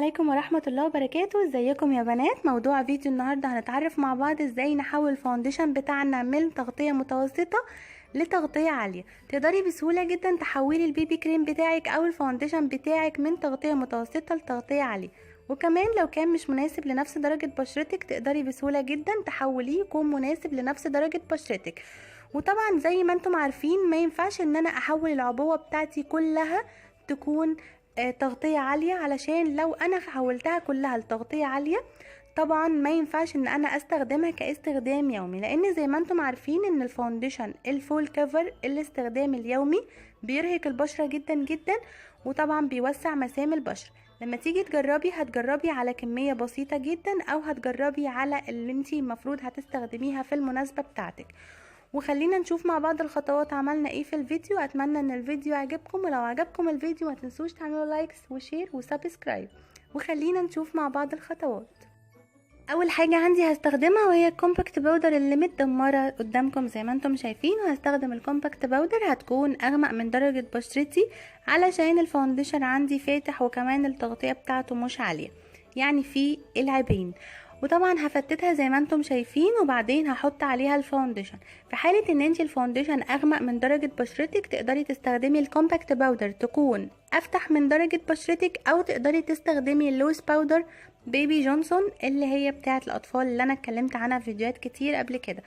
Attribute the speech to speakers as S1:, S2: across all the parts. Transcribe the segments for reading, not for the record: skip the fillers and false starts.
S1: عليكم ورحمة الله وبركاته. ازيكم يا بنات؟ موضوع فيديو النهاردة هنتعرف مع بعض ازاي نحول الفاونديشن بتاعنا من تغطية متوسطة لتغطية عالية. تقدري بسهولة جدا تحولي البيبي كريم بتاعك او الفاونديشن بتاعك من تغطية متوسطة لتغطية عالية، وكمان لو كان مش مناسب لنفس درجة بشرتك تقدري بسهولة جدا تحوليه يكون مناسب لنفس درجة بشرتك. وطبعا زي ما انتم عارفين ما ينفعش ان انا احول العبوة بتاعتي كلها تكون تغطية عالية، علشان لو انا حولتها كلها لتغطية عالية طبعا ما ينفعش ان انا استخدمها كاستخدام يومي، لان زي ما انتم عارفين ان الفاونديشن الفول كفر الاستخدام اليومي بيرهق البشرة جدا جدا، وطبعا بيوسع مسام البشرة. لما تيجي تجربي هتجربي على كمية بسيطة جدا او هتجربي على اللي انتي المفروض هتستخدميها في المناسبة بتاعتك. وخلينا نشوف مع بعض الخطوات عملنا ايه في الفيديو. اتمنى ان الفيديو عجبكم، ولو عجبكم الفيديو ما تنسوش تعملوا لايكس وشير وسبسكرايب. وخلينا نشوف مع بعض الخطوات. اول حاجة عندي هستخدمها وهي الكومباكت باودر اللي متدمرة قدامكم زي ما انتم شايفين، وهستخدم الكومباكت باودر هتكون اغمق من درجة بشرتي علشان الفاونديشن عندي فاتح، وكمان التغطية بتاعته مش عالية يعني في العيبين. وطبعا هفتتها زي ما انتم شايفين، وبعدين هحط عليها الفاونديشن. في حالة ان انتي الفاونديشن اغمق من درجة بشرتك تقدري تستخدمي الكومباكت باودر تكون افتح من درجة بشرتك، او تقدري تستخدمي اللوز باودر بيبي جونسون اللي هي بتاعه الاطفال اللي انا اتكلمت عنها في فيديوهات كتير قبل كده.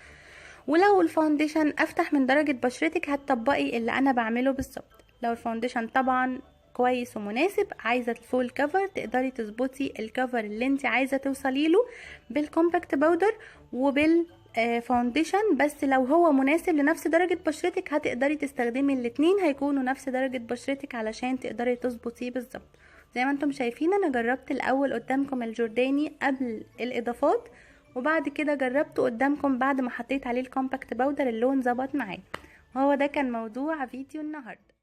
S1: ولو الفاونديشن افتح من درجة بشرتك هتطبقي اللي انا بعمله بالظبط. لو الفاونديشن طبعا كويس ومناسب، عايزه الفول كفر تقدري تظبطي الكفر اللي انت عايزه توصلي له بالكومباكت باودر وبالفاونديشن. بس لو هو مناسب لنفس درجه بشرتك هتقدري تستخدمي الاتنين، هيكونوا نفس درجه بشرتك علشان تقدري تظبطيه بالظبط. زي ما انتم شايفين انا جربت الاول قدامكم الجورداني قبل الاضافات، وبعد كده جربته قدامكم بعد ما حطيت عليه الكومباكت باودر اللون ظبط معايا. وهو ده كان موضوع فيديو النهارده.